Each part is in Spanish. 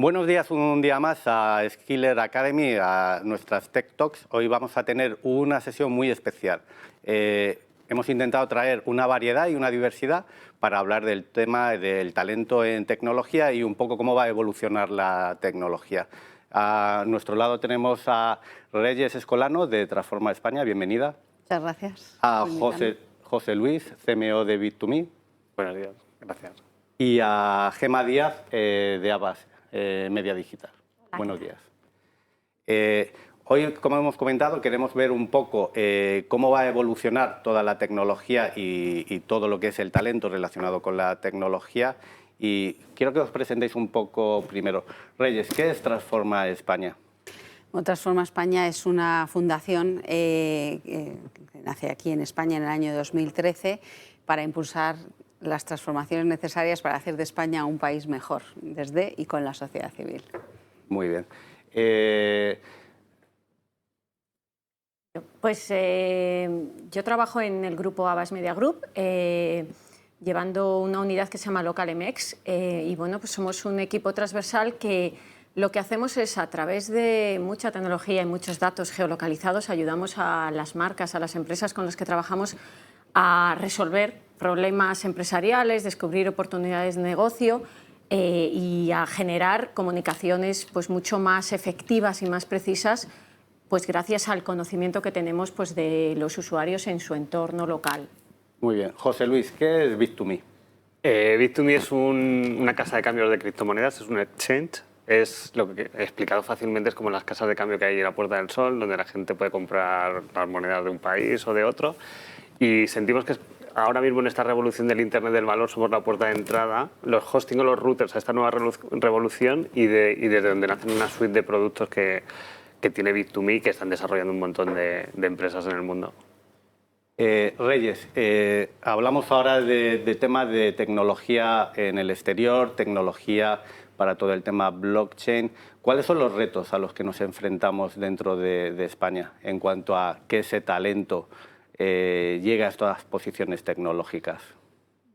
Buenos días, un día más a Skiller Academy, a nuestras Tech Talks. Hoy vamos a tener una sesión muy especial. Hemos intentado traer una variedad y una diversidad para hablar del tema del talento en tecnología y un poco cómo va a evolucionar la tecnología. A nuestro lado tenemos a Reyes Escolano de Transforma España, bienvenida. Muchas gracias. A José Luis, CMO de Bit2Me. Buenos días, gracias. Y a Gemma Díaz de Abbas Media Digital. Buenos días. Hoy, como hemos comentado, queremos ver un poco cómo va a evolucionar toda la tecnología y todo lo que es el talento relacionado con la tecnología. Y quiero que os presentéis un poco primero. Reyes, ¿qué es Transforma España? Transforma España es una fundación que nace aquí en España en el año 2013 para impulsar las transformaciones necesarias para hacer de España un país mejor, desde y con la sociedad civil. Muy bien. Pues yo trabajo en el grupo Abbas Media Group, llevando una unidad que se llama Local MX, y bueno, pues somos un equipo transversal que lo que hacemos es, a través de mucha tecnología y muchos datos geolocalizados, ayudamos a las marcas, a las empresas con las que trabajamos a resolver problemas empresariales, descubrir oportunidades de negocio y a generar comunicaciones pues mucho más efectivas y más precisas, pues gracias al conocimiento que tenemos pues de los usuarios en su entorno local. Muy bien. José Luis, ¿qué es Bit2Me? Bit2Me es una casa de cambios de criptomonedas, es un exchange. Es lo que he explicado fácilmente, es como las casas de cambio que hay en la Puerta del Sol, donde la gente puede comprar las monedas de un país o de otro. Y sentimos que ahora mismo en esta revolución del Internet del valor somos la puerta de entrada, los hosting o los routers a esta nueva revolución y desde donde nacen una suite de productos que tiene Bit2Me, que están desarrollando un montón de empresas en el mundo. Reyes, hablamos ahora de temas de tecnología en el exterior, tecnología para todo el tema blockchain. ¿Cuáles son los retos a los que nos enfrentamos dentro de España en cuanto a que ese talento llegue a estas posiciones tecnológicas?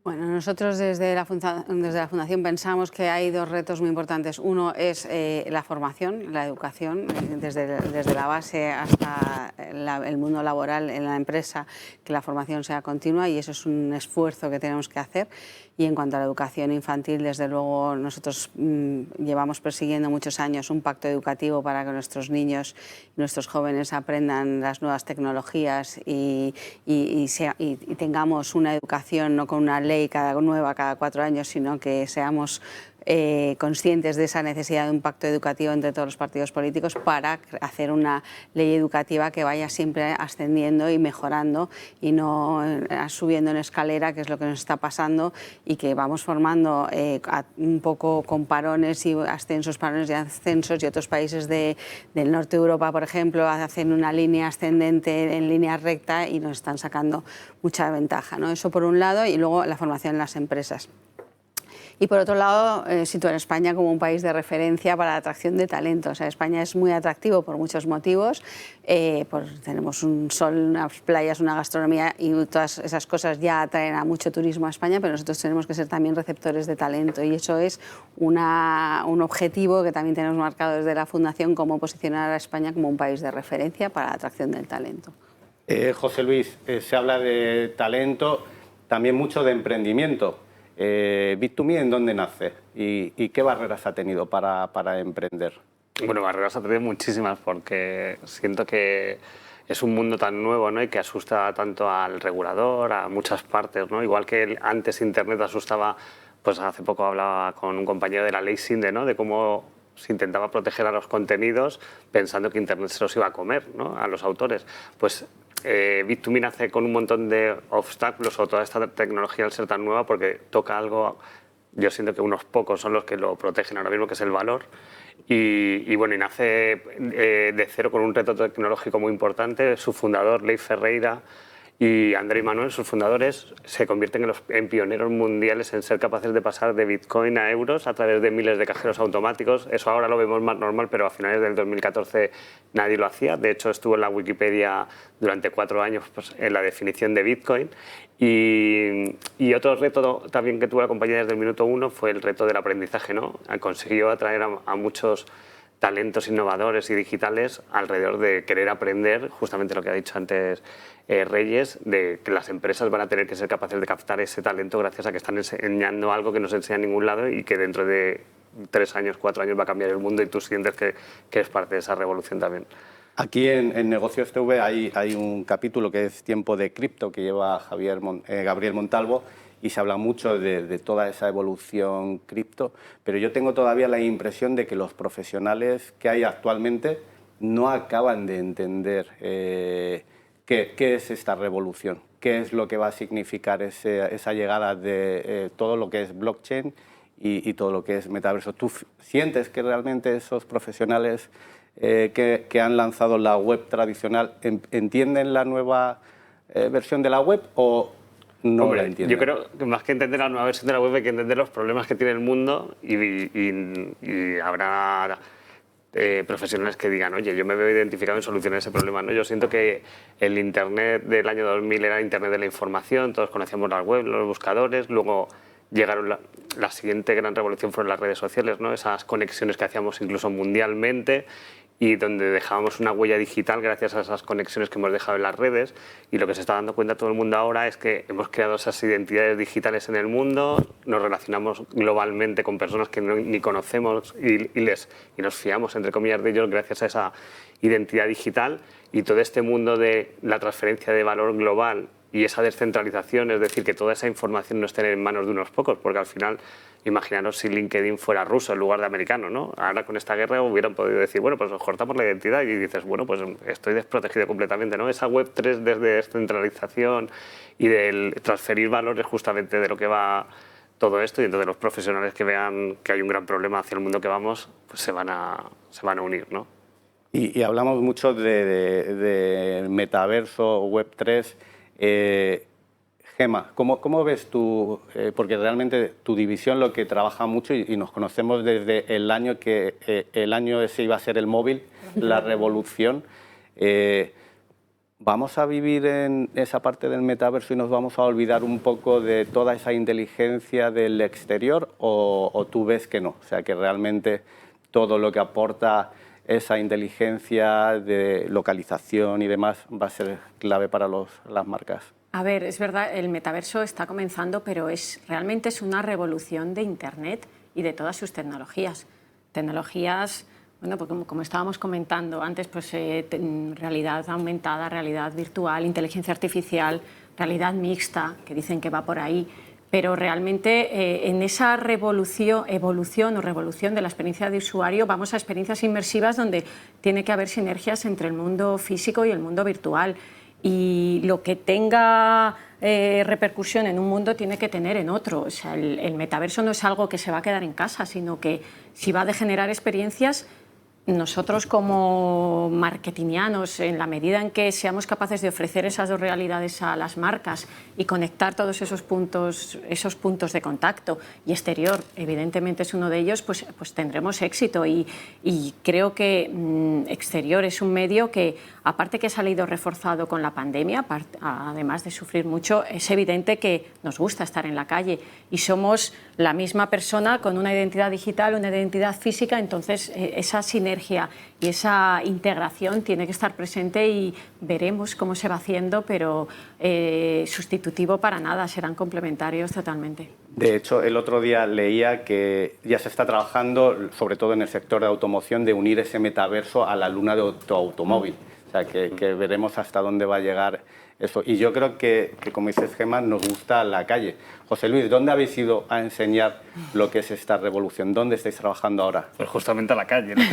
Bueno, nosotros desde la Fundación pensamos que hay dos retos muy importantes. Uno es la formación, la educación, desde la base hasta el mundo laboral en la empresa, que la formación sea continua, y eso es un esfuerzo que tenemos que hacer. Y en cuanto a la educación infantil, desde luego nosotros llevamos persiguiendo muchos años un pacto educativo para que nuestros niños y nuestros jóvenes aprendan las nuevas tecnologías y tengamos una educación no con una ley nueva cada 4 años, sino que seamos conscientes de esa necesidad de un pacto educativo entre todos los partidos políticos para hacer una ley educativa que vaya siempre ascendiendo y mejorando y no subiendo en escalera, que es lo que nos está pasando, y que vamos formando un poco con parones y ascensos, parones y ascensos, y otros países del norte de Europa, por ejemplo, hacen una línea ascendente en línea recta y nos están sacando mucha ventaja, ¿no? Eso por un lado, y luego la formación en las empresas. Y por otro lado, situar a España como un país de referencia para la atracción de talento. O sea, España es muy atractivo por muchos motivos. Tenemos un sol, unas playas, una gastronomía, y todas esas cosas ya atraen a mucho turismo a España, pero nosotros tenemos que ser también receptores de talento, y eso es un objetivo que también tenemos marcado desde la Fundación, como posicionar a España como un país de referencia para la atracción del talento. José Luis, se habla de talento, también mucho de emprendimiento. Bit2Me, ¿en dónde nace? ¿Y qué barreras ha tenido para emprender? Bueno, barreras ha tenido muchísimas, porque siento que es un mundo tan nuevo, ¿no? Y que asusta tanto al regulador, a muchas partes, ¿no? Igual que antes Internet asustaba, pues hace poco hablaba con un compañero de la ley Sinde, ¿no? De cómo se intentaba proteger a los contenidos pensando que Internet se los iba a comer, ¿no? A los autores. Pues Bit2Me nace con un montón de obstáculos, o toda esta tecnología al ser tan nueva, porque toca algo, yo siento que unos pocos son los que lo protegen ahora mismo, que es el valor. Y bueno, y nace de cero con un reto tecnológico muy importante. Su fundador, Leif Ferreira, Y André y Manuel, sus fundadores, se convierten en pioneros mundiales en ser capaces de pasar de Bitcoin a euros a través de miles de cajeros automáticos. Eso ahora lo vemos más normal, pero a finales del 2014 nadie lo hacía. De hecho, estuvo en la Wikipedia durante 4 años pues, en la definición de Bitcoin. Y otro reto también que tuvo la compañía desde el minuto 1 fue el reto del aprendizaje, ¿no? Consiguió atraer a muchos talentos innovadores y digitales alrededor de querer aprender, justamente lo que ha dicho antes Reyes, de que las empresas van a tener que ser capaces de captar ese talento gracias a que están enseñando algo que no se enseña en ningún lado y que dentro de 3 años, 4 años va a cambiar el mundo y tú sientes que es parte de esa revolución también. Aquí en Negocios TV hay un capítulo que es Tiempo de Cripto, que lleva Gabriel Montalvo, y se habla mucho de toda esa evolución cripto, pero yo tengo todavía la impresión de que los profesionales que hay actualmente no acaban de entender qué es esta revolución, qué es lo que va a significar esa llegada de todo lo que es blockchain y todo lo que es metaverso. ¿Tú sientes que realmente esos profesionales que han lanzado la web tradicional entienden la nueva versión de la web o no? Hombre, la entienden? yo creo que más que entender la nueva versión de la web hay que entender los problemas que tiene el mundo y habrá profesionales que digan, oye, yo me veo identificado en solucionar ese problema, ¿no? Yo siento que el Internet del año 2000 era Internet de la información, todos conocíamos la web, los buscadores, luego llegaron la siguiente gran revolución fueron las redes sociales, ¿no? Esas conexiones que hacíamos incluso mundialmente y donde dejábamos una huella digital gracias a esas conexiones que hemos dejado en las redes, y lo que se está dando cuenta todo el mundo ahora es que hemos creado esas identidades digitales en el mundo, nos relacionamos globalmente con personas que ni conocemos y nos fiamos, entre comillas, de ellos gracias a esa identidad digital, y todo este mundo de la transferencia de valor global y esa descentralización, es decir, que toda esa información no esté en manos de unos pocos, porque al final, imaginaros si LinkedIn fuera ruso en lugar de americano, ¿no? Ahora con esta guerra hubieran podido decir, bueno, pues os cortamos la identidad y dices, bueno, pues estoy desprotegido completamente, ¿no? Esa Web3 desde descentralización y del transferir valores justamente de lo que va todo esto, y entonces los profesionales que vean que hay un gran problema hacia el mundo que vamos, pues se van a unir, ¿no? Y hablamos mucho de metaverso, Web3. Gema, ¿cómo ves tú? Porque realmente tu división lo que trabaja mucho, y nos conocemos desde el año que el año ese iba a ser el móvil, la revolución. ¿Vamos a vivir en esa parte del metaverso y nos vamos a olvidar un poco de toda esa inteligencia del exterior o tú ves que no? O sea, que realmente todo lo que aporta esa inteligencia de localización y demás va a ser clave para las marcas. A ver, es verdad, el metaverso está comenzando, pero realmente es una revolución de Internet y de todas sus tecnologías. Tecnologías, bueno, pues como estábamos comentando antes, pues realidad aumentada, realidad virtual, inteligencia artificial, realidad mixta, que dicen que va por ahí. Pero realmente en esa evolución o revolución de la experiencia de usuario vamos a experiencias inmersivas donde tiene que haber sinergias entre el mundo físico y el mundo virtual. Y lo que tenga repercusión en un mundo tiene que tener en otro. O sea, el metaverso no es algo que se va a quedar en casa, sino que si va a degenerar experiencias, nosotros como marketingianos, en la medida en que seamos capaces de ofrecer esas dos realidades a las marcas y conectar todos esos puntos de contacto, y exterior evidentemente es uno de ellos, pues tendremos éxito. Y creo que exterior es un medio que, aparte que ha salido reforzado con la pandemia, además de sufrir mucho, es evidente que nos gusta estar en la calle y somos la misma persona con una identidad digital, una identidad física, entonces esa sinergia y esa integración tiene que estar presente y veremos cómo se va haciendo, pero sustitutivo para nada, serán complementarios totalmente. De hecho, el otro día leía que ya se está trabajando, sobre todo en el sector de automoción, de unir ese metaverso a la luna de tu automóvil. O sea, que veremos hasta dónde va a llegar eso. Y yo creo que como dices, Gema, nos gusta la calle. José Luis, ¿dónde habéis ido a enseñar lo que es esta revolución? ¿Dónde estáis trabajando ahora? Pues justamente a la calle, ¿no?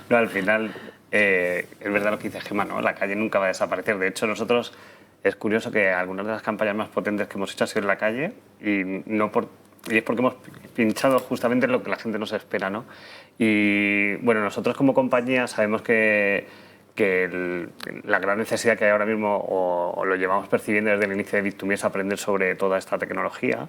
No, al final, es verdad lo que dice Gema, ¿no? La calle nunca va a desaparecer. De hecho, nosotros, es curioso que algunas de las campañas más potentes que hemos hecho han sido en la calle, y es porque hemos pinchado justamente lo que la gente nos espera, ¿no? Y bueno, nosotros como compañía sabemos que que la gran necesidad que hay ahora mismo, o lo llevamos percibiendo desde el inicio de Bit2Me, es aprender sobre toda esta tecnología.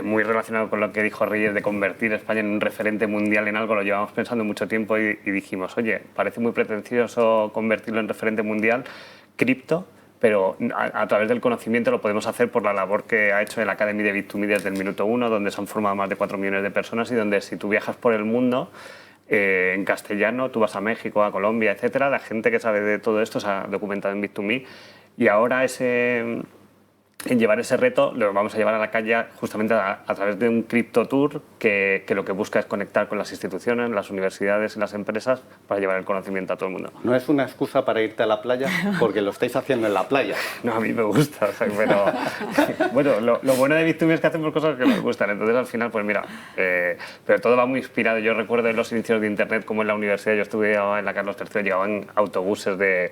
Muy relacionado con lo que dijo Reyes de convertir España en un referente mundial en algo, lo llevamos pensando mucho tiempo y dijimos, oye, parece muy pretencioso convertirlo en referente mundial, cripto, pero a través del conocimiento lo podemos hacer por la labor que ha hecho el Academy de Bit2Me desde el minuto 1, donde se han formado más de 4 millones de personas y donde si tú viajas por el mundo, en castellano, tú vas a México, a Colombia, etcétera, la gente que sabe de todo esto se ha documentado en Bit2Me y ahora en llevar ese reto lo vamos a llevar a la calle justamente a través de un Crypto Tour que lo que busca es conectar con las instituciones, las universidades y las empresas para llevar el conocimiento a todo el mundo. No es una excusa para irte a la playa, porque lo estáis haciendo en la playa. No, a mí me gusta, o sea, pero bueno, lo bueno de Bit2Me es que hacemos cosas que nos gustan, entonces al final, pues mira, pero todo va muy inspirado. Yo recuerdo en los inicios de Internet, como en la universidad, yo estuve en la Carlos III, llegaban autobuses de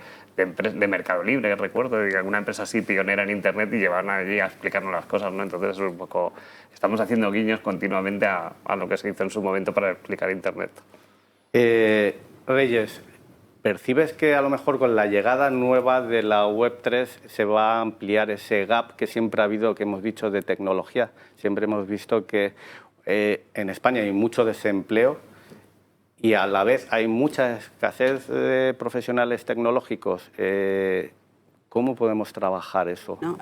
Mercado Libre, recuerdo, de alguna empresa así pionera en Internet y llevaban allí a explicarnos las cosas, ¿no? Entonces es un poco, estamos haciendo guiños continuamente a lo que se hizo en su momento para explicar Internet. Reyes, ¿percibes que a lo mejor con la llegada nueva de la Web3 se va a ampliar ese gap que siempre ha habido, que hemos dicho, de tecnología? Siempre hemos visto que en España hay mucho desempleo y a la vez hay mucha escasez de profesionales tecnológicos. ¿Cómo podemos trabajar eso? ¿No?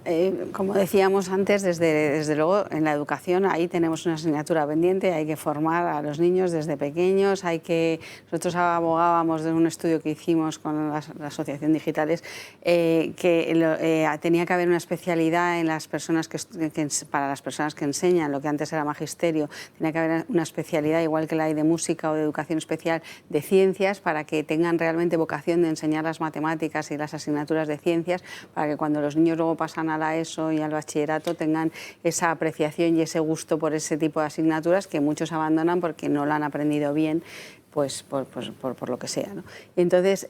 Como decíamos antes, desde luego en la educación ahí tenemos una asignatura pendiente, hay que formar a los niños desde pequeños, nosotros abogábamos de un estudio que hicimos con la Asociación Digitales que tenía que haber una especialidad en las personas para las personas que enseñan lo que antes era magisterio, tenía que haber una especialidad igual que la hay de música o de educación especial de ciencias para que tengan realmente vocación de enseñar las matemáticas y las asignaturas de ciencias, para que cuando los niños luego pasan a la ESO y al bachillerato tengan esa apreciación y ese gusto por ese tipo de asignaturas que muchos abandonan porque no lo han aprendido bien, pues por lo que sea, ¿no? Entonces,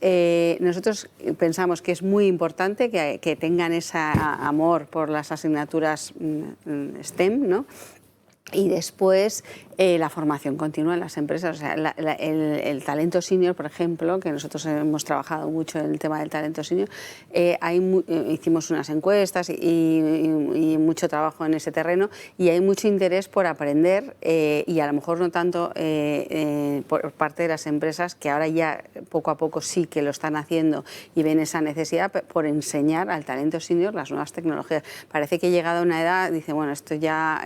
nosotros pensamos que es muy importante que tengan ese amor por las asignaturas STEM, ¿no? Y después la formación continua en las empresas. O sea, el talento senior, por ejemplo, que nosotros hemos trabajado mucho en el tema del talento senior, hicimos unas encuestas y mucho trabajo en ese terreno y hay mucho interés por aprender y a lo mejor no tanto por parte de las empresas, que ahora ya poco a poco sí que lo están haciendo y ven esa necesidad por enseñar al talento senior las nuevas tecnologías. Parece que llegado a una edad dice, bueno, esto ya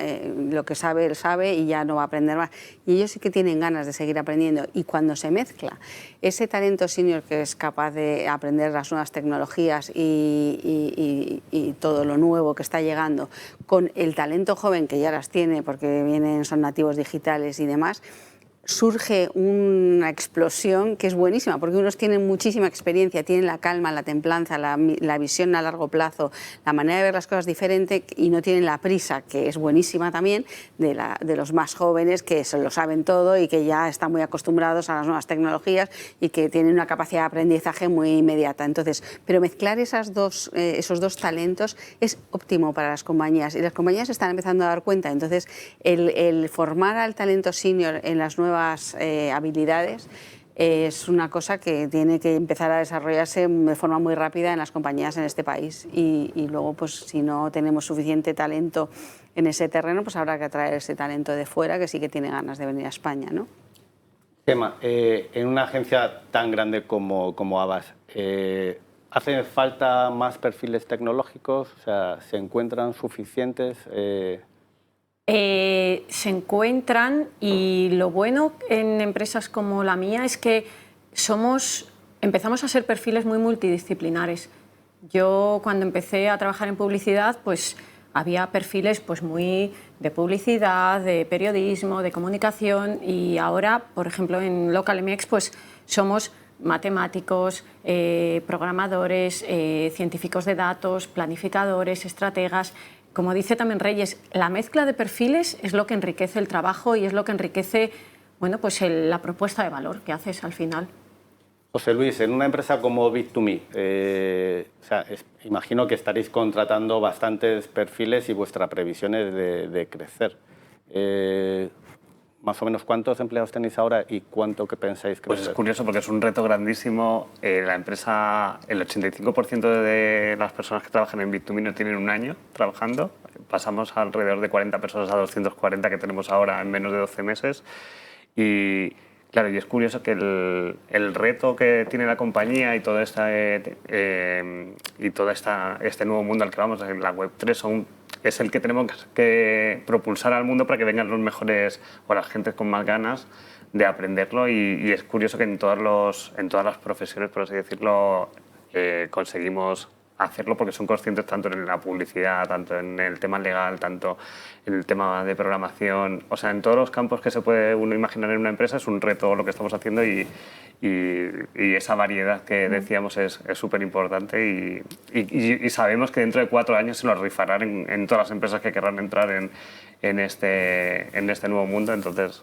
lo que sabe, él sabe y ya no va a aprender más. Y ellos sí que tienen ganas de seguir aprendiendo. Y cuando se mezcla ese talento senior que es capaz de aprender las nuevas tecnologías y todo lo nuevo que está llegando, con el talento joven que ya las tiene porque son nativos digitales y demás, surge una explosión que es buenísima, porque unos tienen muchísima experiencia, tienen la calma, la templanza, la visión a largo plazo, la manera de ver las cosas diferente y no tienen la prisa, que es buenísima también, de los más jóvenes que se lo saben todo y que ya están muy acostumbrados a las nuevas tecnologías y que tienen una capacidad de aprendizaje muy inmediata. Entonces, pero mezclar esos dos talentos es óptimo para las compañías y las compañías se están empezando a dar cuenta. Entonces, el formar al talento senior en las nuevas habilidades es una cosa que tiene que empezar a desarrollarse de forma muy rápida en las compañías en este país y luego pues si no tenemos suficiente talento en ese terreno pues habrá que atraer ese talento de fuera que sí que tiene ganas de venir a España, ¿no? Gemma, en una agencia tan grande como Abax, ¿hacen falta más perfiles tecnológicos? O sea, ¿se encuentran suficientes? Se encuentran y lo bueno en empresas como la mía es que empezamos a ser perfiles muy multidisciplinares. Yo cuando empecé a trabajar en publicidad pues había perfiles pues muy de publicidad, de periodismo, de comunicación y ahora, por ejemplo, en LocalMX pues somos matemáticos, programadores, científicos de datos, planificadores, estrategas. Como dice también Reyes, la mezcla de perfiles es lo que enriquece el trabajo y es lo que enriquece bueno, pues la propuesta de valor que haces al final. José Luis, en una empresa como Bit2Me, imagino que estaréis contratando bastantes perfiles y vuestra previsión es de crecer. más o menos cuántos empleados tenéis ahora y cuánto que pensáis crecer. Pues es curioso porque es un reto grandísimo. La empresa, el 85% de las personas que trabajan en Bit2Me no tienen un año trabajando. Pasamos alrededor de 40 personas a 240 que tenemos ahora en menos de 12 meses. Y claro, y es curioso que el reto que tiene la compañía y todo este nuevo mundo al que vamos, la Web3, es el que tenemos que propulsar al mundo para que vengan los mejores o la gente con más ganas de aprenderlo. Y es curioso que en todas las profesiones, por así decirlo, conseguimos hacerlo porque son conscientes tanto en la publicidad, tanto en el tema legal, tanto en el tema de programación. O sea, en todos los campos que se puede uno imaginar en una empresa es un reto lo que estamos haciendo y esa variedad que decíamos es súper importante y sabemos que dentro de 4 años se lo rifarán en todas las empresas que querrán entrar en este nuevo mundo. Entonces,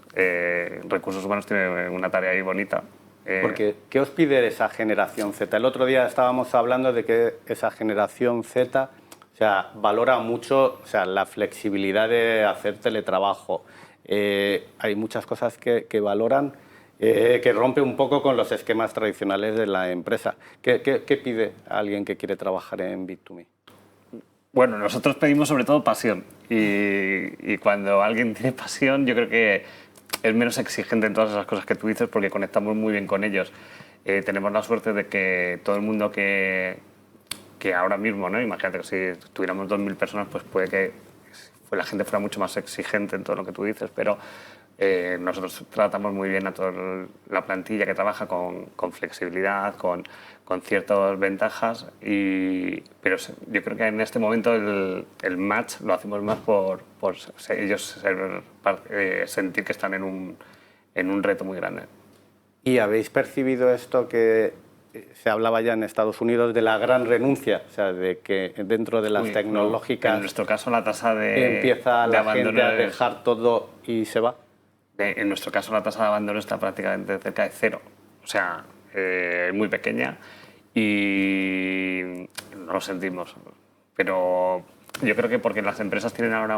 Recursos Humanos tiene una tarea ahí bonita. Porque, ¿qué os pide esa generación Z? El otro día estábamos hablando de que esa generación Z, o sea, valora mucho, o sea, la flexibilidad de hacer teletrabajo. Hay muchas cosas que valoran, que rompe un poco con los esquemas tradicionales de la empresa. ¿Qué pide a alguien que quiere trabajar en Bit2Me? Bueno, nosotros pedimos sobre todo pasión y cuando alguien tiene pasión yo creo que es menos exigente en todas esas cosas que tú dices porque conectamos muy bien con ellos. Tenemos la suerte de que todo el mundo que ahora mismo, ¿no? Imagínate que si tuviéramos 2.000 personas, pues puede que la gente fuera mucho más exigente en todo lo que tú dices, pero nosotros tratamos muy bien a toda la plantilla que trabaja con flexibilidad, con ciertas ventajas, pero yo creo que en este momento el match lo hacemos más por ellos sentir que están en un reto muy grande. ¿Y habéis percibido esto que se hablaba ya en Estados Unidos de la gran renuncia? O sea, de que dentro de las tecnológicas... No. En nuestro caso la tasa de empieza la gente a dejar todo y se va. En nuestro caso la tasa de abandono está prácticamente cerca de 0. O sea, muy pequeña y no lo sentimos. Pero yo creo que porque las empresas tienen ahora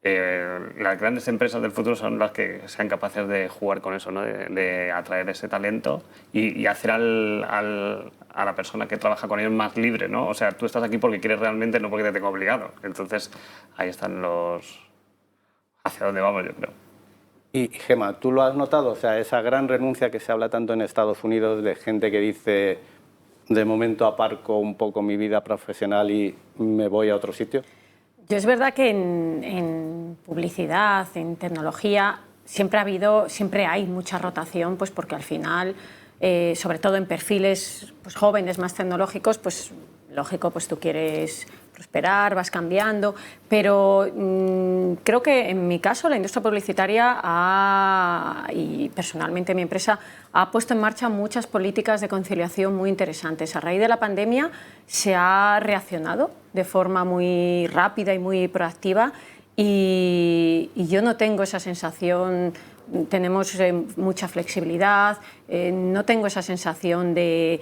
las grandes empresas del futuro son las que sean capaces de jugar con eso, ¿no? de atraer ese talento y hacer a la persona que trabaja con ellos más libre, ¿no? O sea, tú estás aquí porque quieres realmente, no porque te tengo obligado. Entonces, ahí están hacia dónde vamos, yo creo. Y Gemma, ¿tú lo has notado? O sea, esa gran renuncia que se habla tanto en Estados Unidos de gente que dice, de momento aparco un poco mi vida profesional y me voy a otro sitio. Yo es verdad que en publicidad, en tecnología, siempre hay mucha rotación, pues porque al final, sobre todo en perfiles pues, jóvenes, más tecnológicos, pues lógico, pues tú quieres prosperar, vas cambiando, pero creo que en mi caso la industria publicitaria y personalmente mi empresa ha puesto en marcha muchas políticas de conciliación muy interesantes. A raíz de la pandemia se ha reaccionado de forma muy rápida y muy proactiva y yo no tengo esa sensación. Tenemos mucha flexibilidad, no tengo esa sensación de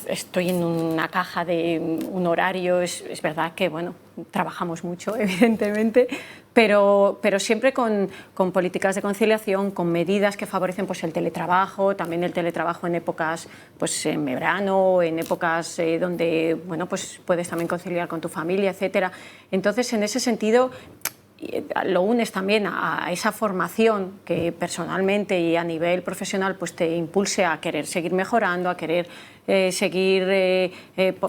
estoy en una caja de un horario. Es verdad que bueno, trabajamos mucho, evidentemente, pero siempre con políticas de conciliación, con medidas que favorecen pues, el teletrabajo, también el teletrabajo en épocas, pues en verano, en épocas donde bueno, pues, puedes también conciliar con tu familia, etc. Entonces, en ese sentido, lo unes también a esa formación que personalmente y a nivel profesional pues te impulse a querer seguir mejorando, a querer seguir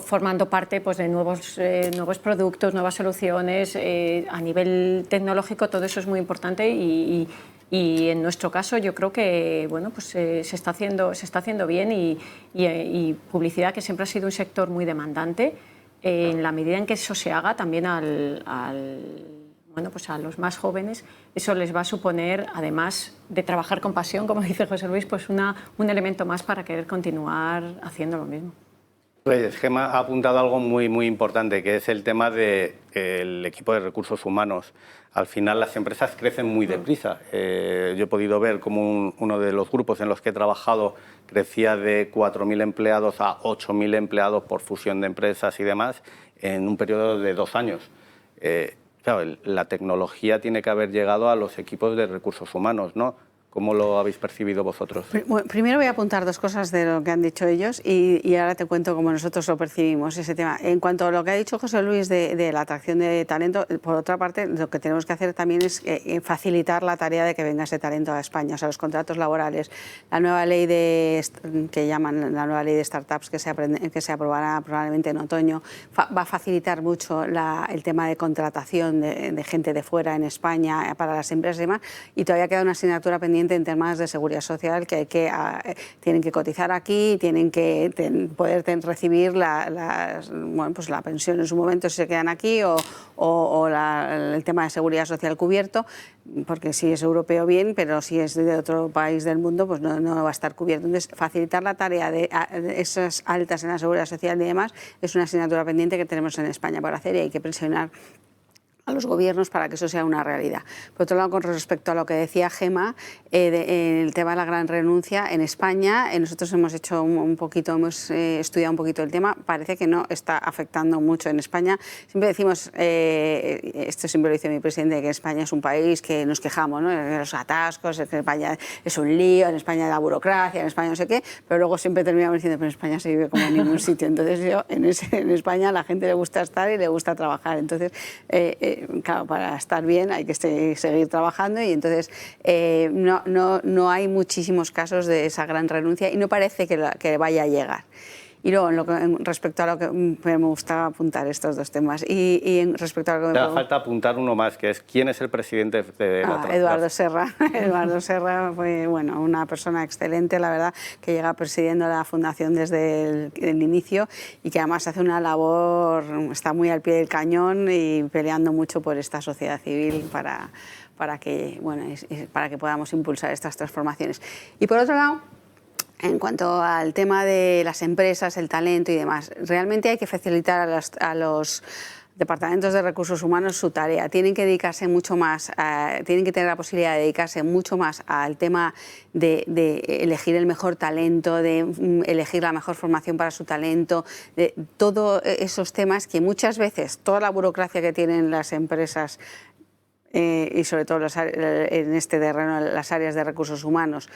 formando parte pues, de nuevos productos, nuevas soluciones. A nivel tecnológico todo eso es muy importante y en nuestro caso yo creo que bueno, pues, se está haciendo bien y publicidad, que siempre ha sido un sector muy demandante, en la medida en que eso se haga también bueno, pues a los más jóvenes, eso les va a suponer, además de trabajar con pasión, como dice José Luis, pues un elemento más para querer continuar haciendo lo mismo. Pues Gemma ha apuntado algo muy, muy importante, que es el tema del equipo de recursos humanos. Al final las empresas crecen muy deprisa. Yo he podido ver cómo uno de los grupos en los que he trabajado crecía de 4.000 empleados a 8.000 empleados por fusión de empresas y demás en un periodo de 2 años. claro, la tecnología tiene que haber llegado a los equipos de recursos humanos, ¿no? ¿Cómo lo habéis percibido vosotros? Bueno, primero voy a apuntar dos cosas de lo que han dicho ellos y ahora te cuento cómo nosotros lo percibimos, ese tema. En cuanto a lo que ha dicho José Luis de la atracción de talento, por otra parte, lo que tenemos que hacer también es facilitar la tarea de que venga ese talento a España, o sea, los contratos laborales, la nueva ley que llaman la nueva ley de startups que se aprobará probablemente en otoño, va a facilitar mucho el tema de contratación de gente de fuera en España para las empresas y demás, y todavía queda una asignatura pendiente en temas de seguridad social que tienen que cotizar aquí, tienen que poder recibir pues la pensión en su momento si se quedan aquí o el tema de seguridad social cubierto, porque si es europeo bien, pero si es de otro país del mundo pues no va a estar cubierto. Entonces, facilitar la tarea de esas altas en la seguridad social y demás es una asignatura pendiente que tenemos en España por hacer y hay que presionar a los gobiernos para que eso sea una realidad. Por otro lado, con respecto a lo que decía Gemma, el tema de la gran renuncia, en España nosotros hemos hecho hemos estudiado un poquito el tema, parece que no está afectando mucho en España. Siempre decimos, esto siempre lo dice mi presidente, que España es un país que nos quejamos, ¿no? De los atascos, que España es un lío, en España la burocracia, en España no sé qué, pero luego siempre terminamos diciendo, pero en España se vive como en ningún sitio. Entonces en España a la gente le gusta estar y le gusta trabajar. Entonces, claro, para estar bien hay que seguir trabajando y entonces no hay muchísimos casos de esa gran renuncia y no parece que vaya a llegar. Y luego, respecto a lo que me gustaba apuntar estos dos temas, y respecto a lo que falta apuntar uno más, que es ¿quién es el presidente de la Eduardo Serra. Eduardo Serra fue una persona excelente, la verdad, que llega presidiendo la fundación desde el inicio y que además hace una labor, está muy al pie del cañón y peleando mucho por esta sociedad civil para que podamos impulsar estas transformaciones. Y por otro lado, en cuanto al tema de las empresas, el talento y demás, realmente hay que facilitar a los departamentos de recursos humanos su tarea. Tienen que dedicarse mucho más, tienen que tener la posibilidad de dedicarse mucho más al tema de elegir el mejor talento, de elegir la mejor formación para su talento, de todos esos temas que muchas veces toda la burocracia que tienen las empresas y sobre todo en este terreno las áreas de recursos humanos,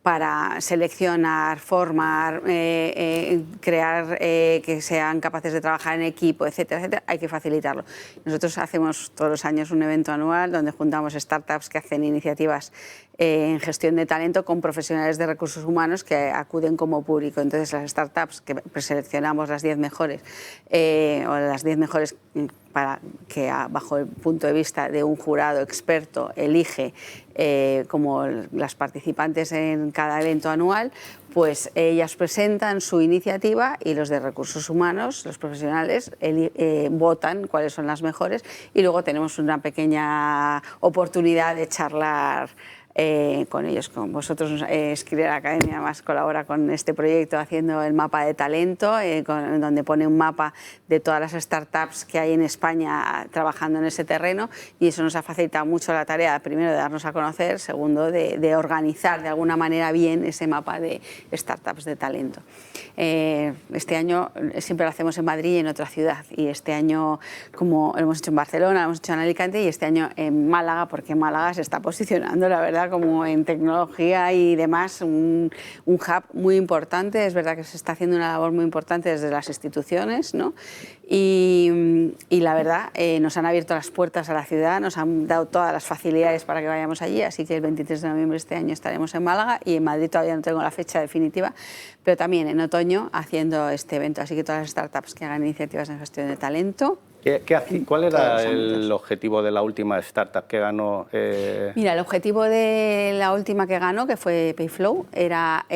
para seleccionar, formar, crear que sean capaces de trabajar en equipo, etcétera, etcétera, hay que facilitarlo. Nosotros hacemos todos los años un evento anual donde juntamos startups que hacen iniciativas en gestión de talento con profesionales de recursos humanos que acuden como público. Entonces las startups que preseleccionamos las 10 mejores o las 10 mejores para que bajo el punto de vista de un jurado experto elige como las participantes en cada evento anual, pues ellas presentan su iniciativa y los de recursos humanos, los profesionales, votan cuáles son las mejores y luego tenemos una pequeña oportunidad de charlar con ellos, con vosotros. Skiller Academy además colabora con este proyecto haciendo el mapa de talento, donde pone un mapa de todas las startups que hay en España trabajando en ese terreno y eso nos ha facilitado mucho la tarea, primero de darnos a conocer, segundo de organizar de alguna manera bien ese mapa de startups de talento. Este año siempre lo hacemos en Madrid y en otra ciudad y este año, como lo hemos hecho en Barcelona, lo hemos hecho en Alicante y este año en Málaga, porque Málaga se está posicionando, la verdad, como en tecnología y demás, un hub muy importante. Es verdad que se está haciendo una labor muy importante desde las instituciones, ¿no? Y la verdad, nos han abierto las puertas a la ciudad, nos han dado todas las facilidades para que vayamos allí, así que el 23 de noviembre de este año estaremos en Málaga y en Madrid todavía no tengo la fecha definitiva, pero también en otoño haciendo este evento. Así que todas las startups que hagan iniciativas en gestión de talento. ¿Cuál era el objetivo de la última startup que ganó? Mira, el objetivo de la última que ganó, que fue Payflow, era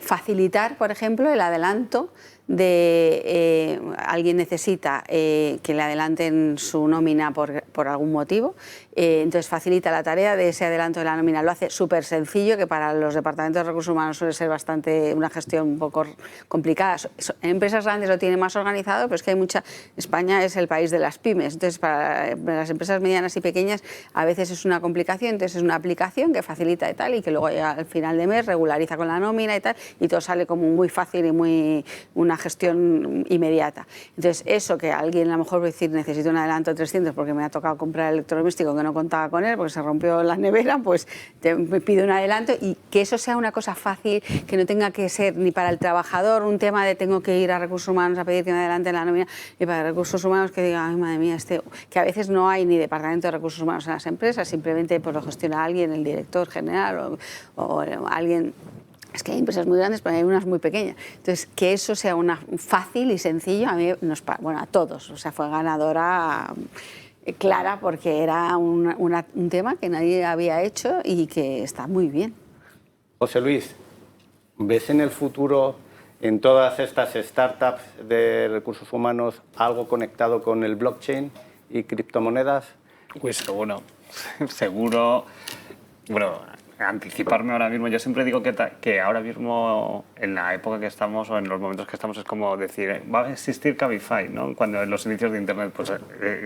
facilitar, por ejemplo, el adelanto de alguien necesita que le adelanten su nómina por algún motivo, entonces facilita la tarea de ese adelanto de la nómina, lo hace súper sencillo, que para los departamentos de recursos humanos suele ser una gestión un poco complicada. En empresas grandes lo tienen más organizado, pero es que España es el país de las pymes, entonces para las empresas medianas y pequeñas a veces es una complicación, entonces es una aplicación que facilita y tal, y que luego ya al final de mes regulariza con la nómina y tal, y todo sale como muy fácil y una una gestión inmediata. Entonces, eso que alguien a lo mejor va a decir, necesito un adelanto de 300 porque me ha tocado comprar el electrodoméstico que no contaba con él, porque se rompió la nevera, pues me pido un adelanto, y que eso sea una cosa fácil, que no tenga que ser ni para el trabajador un tema de tengo que ir a recursos humanos a pedir que me adelanten la nómina, ni para recursos humanos que diga, ay, madre mía, que a veces no hay ni departamento de recursos humanos en las empresas, simplemente pues lo gestiona alguien, el director general o alguien. Es que hay empresas muy grandes, pero hay unas muy pequeñas. Entonces, que eso sea fácil y sencillo, a mí a todos. O sea, fue ganadora clara porque era un tema que nadie había hecho y que está muy bien. José Luis, ¿ves en el futuro, en todas estas startups de recursos humanos, algo conectado con el blockchain y criptomonedas? Pues seguro. Bueno, anticiparme ahora mismo. Yo siempre digo que ahora mismo, en la época que estamos o en los momentos que estamos, es como decir, va a existir Cabify, ¿no? Cuando en los inicios de Internet pues,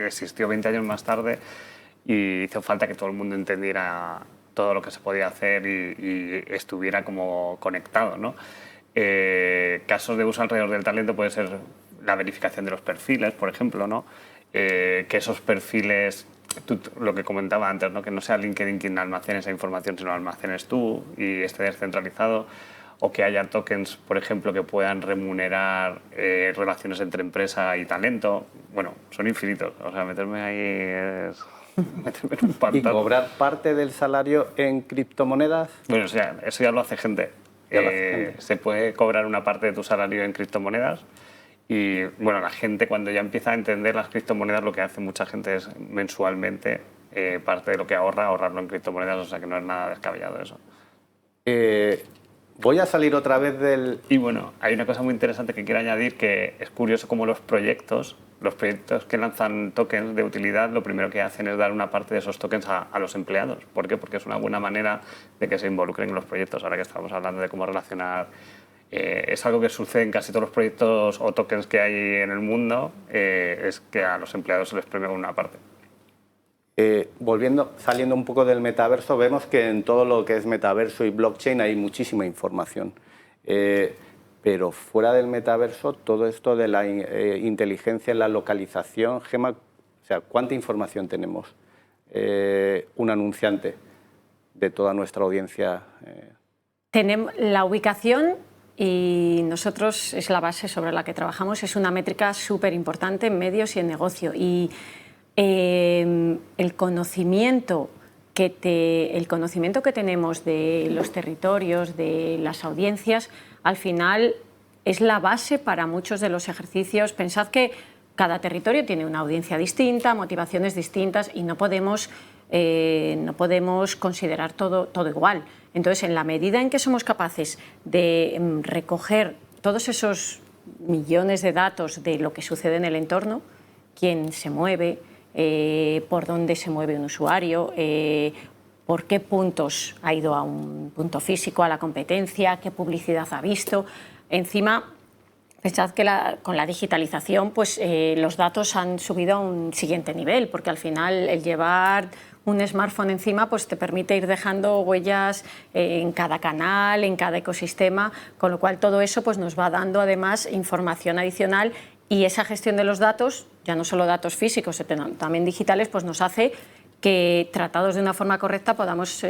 existió 20 años más tarde y hizo falta que todo el mundo entendiera todo lo que se podía hacer y estuviera como conectado, ¿no? Casos de uso alrededor del talento puede ser la verificación de los perfiles, por ejemplo, ¿no? Que esos perfiles, lo que comentaba antes, ¿no? Que no sea LinkedIn quien almacene esa información, sino almacenes tú y esté descentralizado, o que haya tokens, por ejemplo, que puedan remunerar relaciones entre empresa y talento. Bueno, son infinitos, o sea, meterme ahí es meterme en un pantano. ¿Y cobrar parte del salario en criptomonedas? Bueno, o sea, eso ya lo hace gente. Se puede cobrar una parte de tu salario en criptomonedas. Y bueno, la gente cuando ya empieza a entender las criptomonedas, lo que hace mucha gente es mensualmente parte de lo que ahorrarlo en criptomonedas, o sea que no es nada descabellado eso. Voy a salir otra vez del... Y bueno, hay una cosa muy interesante que quiero añadir, que es curioso cómo los proyectos que lanzan tokens de utilidad, lo primero que hacen es dar una parte de esos tokens a los empleados. ¿Por qué? Porque es una buena manera de que se involucren en los proyectos. Ahora que estamos hablando de cómo relacionar... es algo que sucede en casi todos los proyectos o tokens que hay en el mundo, es que a los empleados se les premia con una parte. Saliendo un poco del metaverso, vemos que en todo lo que es metaverso y blockchain hay muchísima información. Pero fuera del metaverso, todo esto de la inteligencia en la localización, Gemma, o sea, ¿cuánta información tenemos? Un anunciante de toda nuestra audiencia. Tenemos la ubicación. Y nosotros, es la base sobre la que trabajamos, es una métrica súper importante en medios y en negocio. Y el conocimiento que tenemos de los territorios, de las audiencias, al final es la base para muchos de los ejercicios. Pensad que cada territorio tiene una audiencia distinta, motivaciones distintas y no podemos considerar todo igual. Entonces, en la medida en que somos capaces de recoger todos esos millones de datos de lo que sucede en el entorno, quién se mueve, por dónde se mueve un usuario, por qué puntos ha ido a un punto físico, a la competencia, qué publicidad ha visto. Encima, pensad que con la digitalización pues, los datos han subido a un siguiente nivel, porque al final el llevar un smartphone encima pues, te permite ir dejando huellas en cada canal, en cada ecosistema, con lo cual todo eso pues, nos va dando además información adicional, y esa gestión de los datos, ya no solo datos físicos, también digitales, pues nos hace que tratados de una forma correcta podamos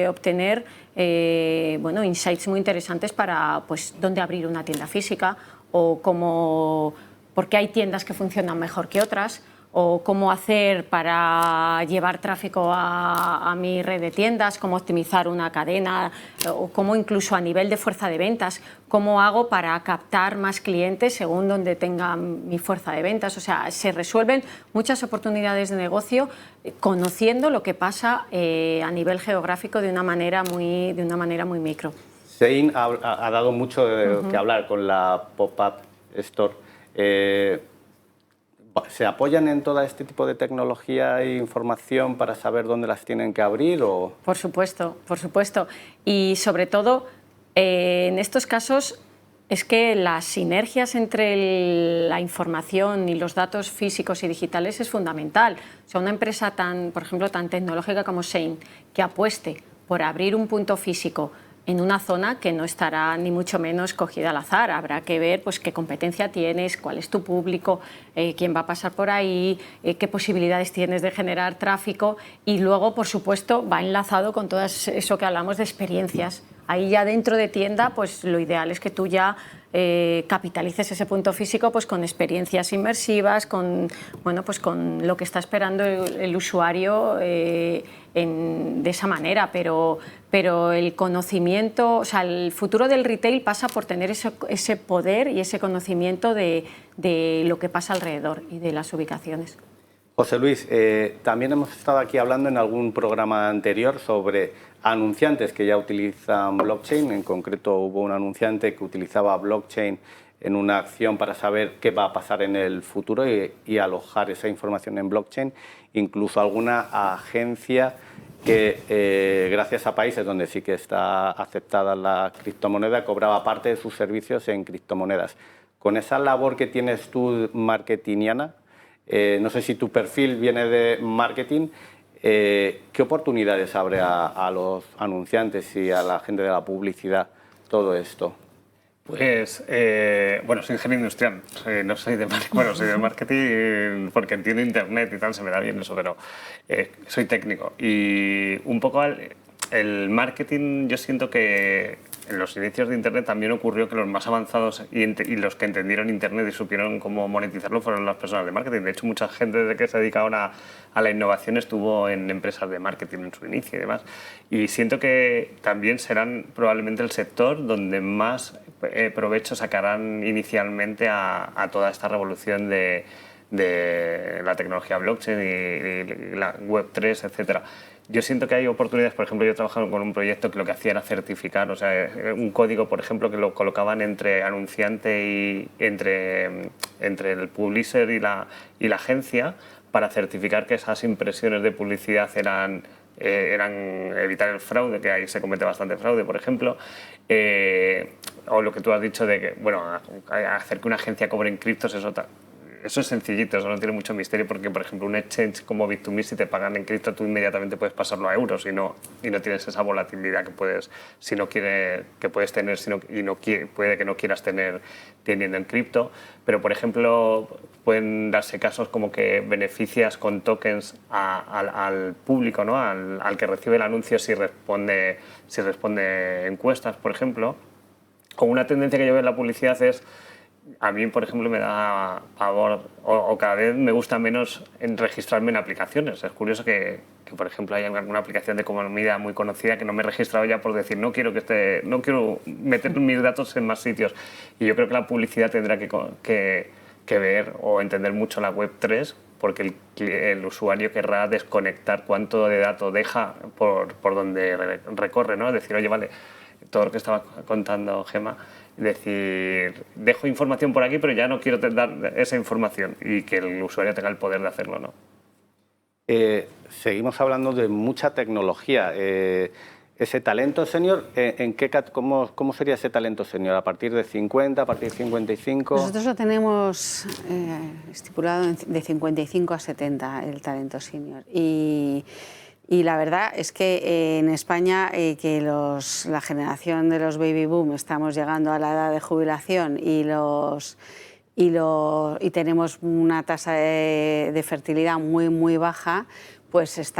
obtener insights muy interesantes para pues, dónde abrir una tienda física, o por qué hay tiendas que funcionan mejor que otras, o cómo hacer para llevar tráfico a mi red de tiendas, cómo optimizar una cadena, o cómo incluso a nivel de fuerza de ventas, cómo hago para captar más clientes según donde tenga mi fuerza de ventas. O sea, se resuelven muchas oportunidades de negocio conociendo lo que pasa a nivel geográfico de una manera muy micro. Sein ha dado mucho que hablar con la Pop-Up Store. ¿Se apoyan en todo este tipo de tecnología e información para saber dónde las tienen que abrir? ¿O? Por supuesto, por supuesto. Y sobre todo, en estos casos, es que las sinergias entre la información y los datos físicos y digitales es fundamental. O sea, una empresa por ejemplo, tan tecnológica como Sein, que apueste por abrir un punto físico en una zona que no estará ni mucho menos cogida al azar. Habrá que ver pues, qué competencia tienes, cuál es tu público, quién va a pasar por ahí, qué posibilidades tienes de generar tráfico y luego, por supuesto, va enlazado con todo eso que hablamos de experiencias. Ahí ya dentro de tienda, pues lo ideal es que tú ya capitalices ese punto físico pues, con experiencias inmersivas, con, bueno, pues, con lo que está esperando el usuario de esa manera, pero el conocimiento, o sea, el futuro del retail pasa por tener ese poder y ese conocimiento de lo que pasa alrededor y de las ubicaciones. José Luis, también hemos estado aquí hablando en algún programa anterior sobre anunciantes que ya utilizan blockchain. En concreto, hubo un anunciante que utilizaba blockchain en una acción para saber qué va a pasar en el futuro y alojar esa información en blockchain. Incluso alguna agencia que, gracias a países donde sí que está aceptada la criptomoneda, cobraba parte de sus servicios en criptomonedas. Con esa labor que tienes tú marketingiana, no sé si tu perfil viene de marketing, ¿qué oportunidades abre a los anunciantes y a la gente de la publicidad todo esto? Pues, bueno, soy ingeniero industrial, no soy de marketing, bueno, soy de marketing porque entiendo internet y tal, se me da bien eso, pero soy técnico. Y un poco el marketing, yo siento que en los inicios de internet también ocurrió que los más avanzados y los que entendieron internet y supieron cómo monetizarlo fueron las personas de marketing. De hecho, mucha gente desde que se dedica ahora a la innovación estuvo en empresas de marketing en su inicio y demás. Y siento que también serán probablemente el sector donde más provecho sacarán inicialmente a toda esta revolución de la tecnología blockchain y la Web3, etcétera. Yo siento que hay oportunidades, por ejemplo, yo he trabajado con un proyecto que lo que hacía era certificar, o sea, un código, por ejemplo, que lo colocaban entre anunciante y entre el publisher y la agencia para certificar que esas impresiones de publicidad eran evitar el fraude, que ahí se comete bastante fraude, por ejemplo, o lo que tú has dicho de que, bueno, hacer que una agencia cobre en criptos, eso es sencillito, eso no tiene mucho misterio porque, por ejemplo, un exchange como Bit2Me, si te pagan en cripto, tú inmediatamente puedes pasarlo a euros y no tienes esa volatilidad que puedes tener puede que no quieras tener teniendo en cripto. Pero, por ejemplo, pueden darse casos como que beneficias con tokens al público, ¿no? al que recibe el anuncio si responde encuestas, por ejemplo. O una tendencia que yo veo en la publicidad es, a mí, por ejemplo, me da pavor o cada vez me gusta menos registrarme en aplicaciones. Es curioso que, por ejemplo, hay alguna aplicación de comida muy conocida que no me he registrado ya por decir no quiero meter mis datos en más sitios. Y yo creo que la publicidad tendrá que ver o entender mucho la Web3 porque el usuario querrá desconectar cuánto de datos deja por donde recorre, ¿no? Es decir, oye, vale, todo lo que estaba contando Gemma, decir, dejo información por aquí, pero ya no quiero dar esa información y que el usuario tenga el poder de hacerlo, ¿no? Seguimos hablando de mucha tecnología. Ese talento senior, ¿cómo sería ese talento senior? ¿A partir de 50, a partir de 55? Nosotros lo tenemos estipulado de 55 a 70, el talento senior. Y la verdad es que en España que la generación de los baby boom estamos llegando a la edad de jubilación y tenemos una tasa de fertilidad muy, muy baja, pues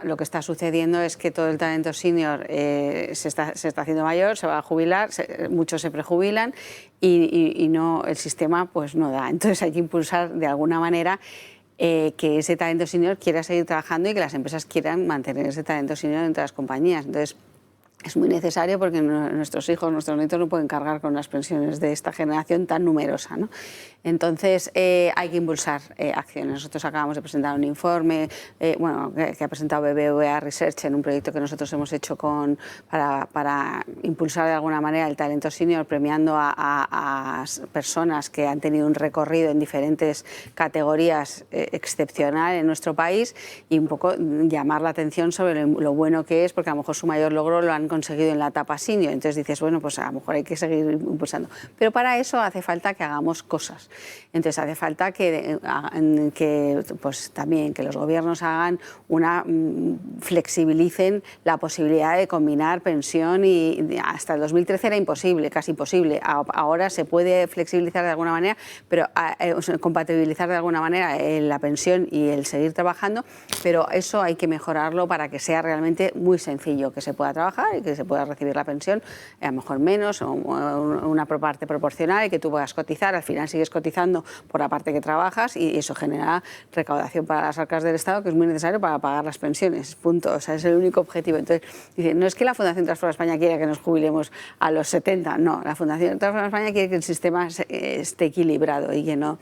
lo que está sucediendo es que todo el talento senior se está haciendo mayor, se va a jubilar, muchos se prejubilan y no, el sistema pues no da. Entonces hay que impulsar de alguna manera que ese talento senior quiera seguir trabajando y que las empresas quieran mantener ese talento senior entre las compañías. Entonces, es muy necesario porque nuestros hijos, nuestros nietos no pueden cargar con las pensiones de esta generación tan numerosa, ¿no? Entonces, hay que impulsar acciones. Nosotros acabamos de presentar un informe que ha presentado BBVA Research en un proyecto que nosotros hemos hecho para impulsar de alguna manera el talento senior, premiando a personas que han tenido un recorrido en diferentes categorías excepcional en nuestro país y un poco llamar la atención sobre lo bueno que es, porque a lo mejor su mayor logro lo han conseguido en la etapa senior. Entonces dices, bueno, pues a lo mejor hay que seguir impulsando. Pero para eso hace falta que hagamos cosas. Entonces hace falta que pues también que los gobiernos hagan flexibilicen la posibilidad de combinar pensión y hasta el 2013 era imposible, casi imposible. Ahora se puede flexibilizar de alguna manera, pero compatibilizar de alguna manera la pensión y el seguir trabajando, pero eso hay que mejorarlo para que sea realmente muy sencillo, que se pueda trabajar y que se pueda recibir la pensión, a lo mejor menos, o una parte proporcional y que tú puedas cotizar, al final sigues cotizando por la parte que trabajas y eso genera recaudación para las arcas del Estado, que es muy necesario para pagar las pensiones, punto. O sea, es el único objetivo. Entonces, dice, no es que la Fundación Transforma España quiera que nos jubilemos a los 70, no, la Fundación Transforma España quiere que el sistema esté equilibrado y que no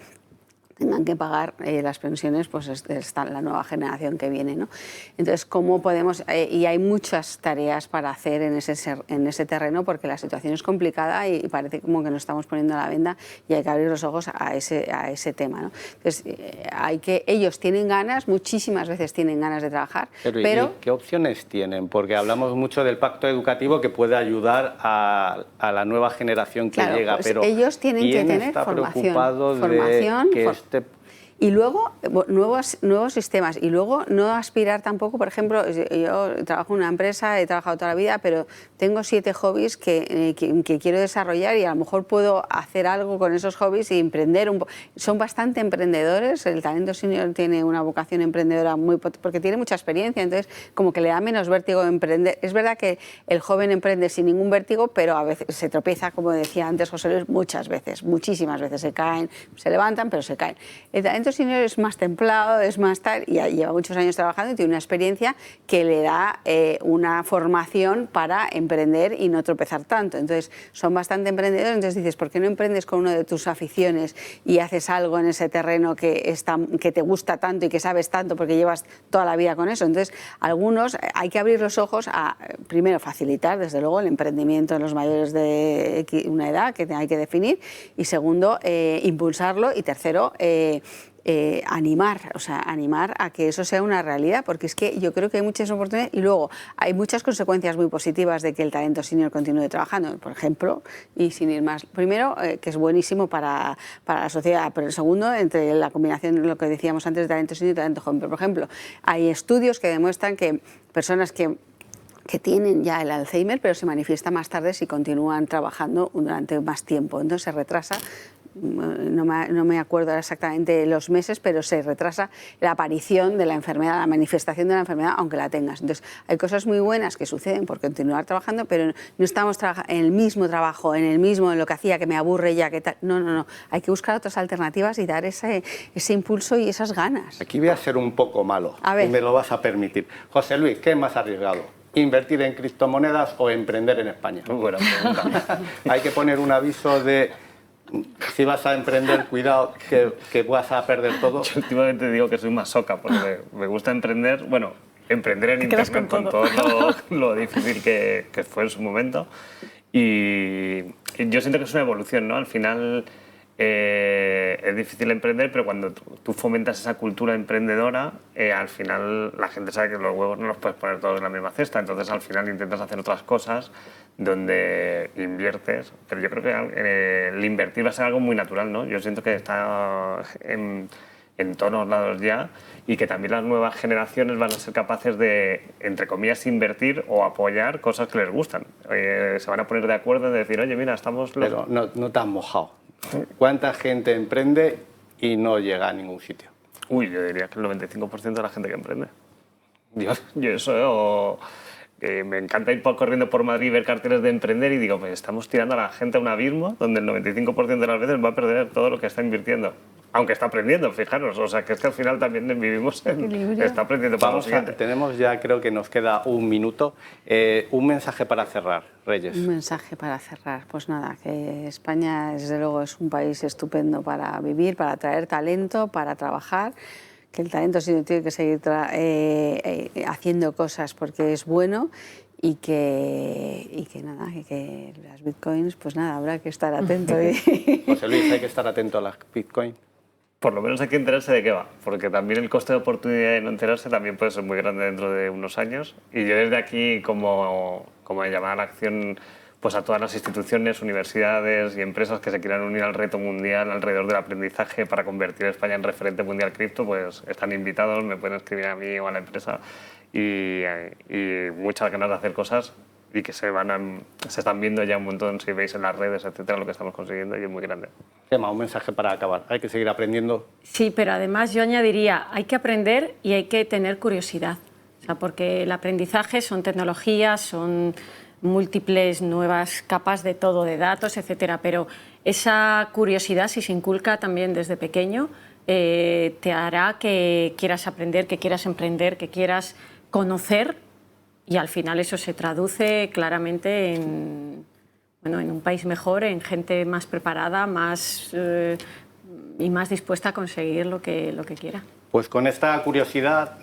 tengan que pagar las pensiones, pues está la nueva generación que viene, ¿no? Entonces, ¿cómo podemos...? Y hay muchas tareas para hacer en ese terreno porque la situación es complicada y parece como que nos estamos poniendo la venda y hay que abrir los ojos a ese tema, ¿no? Entonces, ellos tienen ganas, muchísimas veces tienen ganas de trabajar, pero ¿qué opciones tienen? Porque hablamos mucho del pacto educativo que puede ayudar a la nueva generación que claro, llega, pues pero ellos tienen que tener está formación, preocupado de que y luego nuevos sistemas y luego no aspirar tampoco, por ejemplo, yo trabajo en una empresa, he trabajado toda la vida, pero tengo 7 hobbies que quiero desarrollar y a lo mejor puedo hacer algo con esos hobbies y emprender son bastante emprendedores, el talento senior tiene una vocación emprendedora porque tiene mucha experiencia, entonces como que le da menos vértigo emprender. Es verdad que el joven emprende sin ningún vértigo, pero a veces se tropieza, como decía antes José Luis, muchas veces, muchísimas veces se caen, se levantan, pero se caen. El talento senior es más templado, es más tal, y lleva muchos años trabajando y tiene una experiencia que le da una formación para emprender y no tropezar tanto. Entonces, son bastante emprendedores, entonces dices, ¿por qué no emprendes con una de tus aficiones y haces algo en ese terreno que te gusta tanto y que sabes tanto porque llevas toda la vida con eso? Entonces, algunos hay que abrir los ojos a, primero, facilitar, desde luego, el emprendimiento en los mayores de una edad que hay que definir, y segundo, impulsarlo, y tercero, animar a que eso sea una realidad, porque es que yo creo que hay muchas oportunidades y luego hay muchas consecuencias muy positivas de que el talento senior continúe trabajando, por ejemplo, y sin ir más, primero, que es buenísimo para la sociedad, pero el segundo, entre la combinación de lo que decíamos antes de talento senior y talento joven. Pero, por ejemplo, hay estudios que demuestran que personas que tienen ya el Alzheimer, pero se manifiesta más tarde si continúan trabajando durante más tiempo, entonces se retrasa. No me acuerdo exactamente los meses, pero se retrasa la aparición de la enfermedad, la manifestación de la enfermedad, aunque la tengas. Entonces, hay cosas muy buenas que suceden por continuar trabajando, pero no estamos en el mismo trabajo, en lo que hacía, que me aburre ya, que tal. No. Hay que buscar otras alternativas y dar ese impulso y esas ganas. Aquí voy a ser un poco malo, y me lo vas a permitir. José Luis, ¿qué es más arriesgado? ¿Invertir en criptomonedas o emprender en España? Muy buena pregunta. Hay que poner un aviso de... Si vas a emprender, cuidado, que vas a perder todo. Yo últimamente digo que soy masoca, porque me gusta emprender, emprender en Internet con todo lo difícil que fue en su momento. Y yo siento que es una evolución, ¿no? Al final es difícil emprender, pero cuando tú fomentas esa cultura emprendedora, al final la gente sabe que los huevos no los puedes poner todos en la misma cesta, entonces al final intentas hacer otras cosas donde inviertes, pero yo creo que el invertir va a ser algo muy natural, ¿no? Yo siento que está en todos lados ya y que también las nuevas generaciones van a ser capaces de, entre comillas, invertir o apoyar cosas que les gustan. Se van a poner de acuerdo en decir, oye, mira, estamos... Pero no te has mojado. ¿Cuánta gente emprende y no llega a ningún sitio? Uy, yo diría que el 95% de la gente que emprende. Yo eso... me encanta ir corriendo por Madrid y ver carteles de emprender y digo, pues estamos tirando a la gente a un abismo donde el 95% de las veces va a perder todo lo que está invirtiendo. Aunque está aprendiendo, fijaros, o sea, que es que al final también vivimos en... Está aprendiendo para lo siguiente. Tenemos ya, creo que nos queda un minuto. Un mensaje para cerrar, Reyes. Un mensaje para cerrar. Pues nada, que España, desde luego, es un país estupendo para vivir, para atraer talento, para trabajar, que el talento sí tiene que seguir haciendo cosas porque es bueno y que las bitcoins, pues nada, habrá que estar atento. José Luis, hay que estar atento a las bitcoins. por lo menos hay que enterarse de qué va, porque también el coste de oportunidad de no enterarse también puede ser muy grande dentro de unos años. Y yo desde aquí, como llamar a la acción, pues a todas las instituciones, universidades y empresas que se quieran unir al reto mundial alrededor del aprendizaje para convertir a España en referente mundial cripto, pues están invitados, me pueden escribir a mí o a la empresa, y muchas ganas de hacer cosas y que se están viendo ya un montón, si veis en las redes, etcétera, lo que estamos consiguiendo, y es muy grande. Gemma, un mensaje para acabar. Hay que seguir aprendiendo. Sí, pero además yo añadiría, hay que aprender y hay que tener curiosidad. O sea, porque el aprendizaje son tecnologías, son múltiples nuevas capas de todo, de datos, etcétera. Pero esa curiosidad, si se inculca también desde pequeño, te hará que quieras aprender, que quieras emprender, que quieras conocer, y al final eso se traduce claramente en un país mejor, en gente más preparada, y más dispuesta a conseguir lo que quiera. Pues con esta curiosidad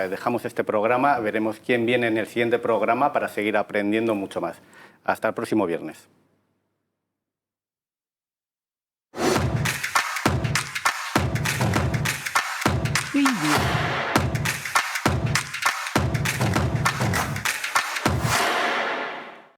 dejamos este programa, veremos quién viene en el siguiente programa para seguir aprendiendo mucho más. Hasta el próximo viernes. Preview.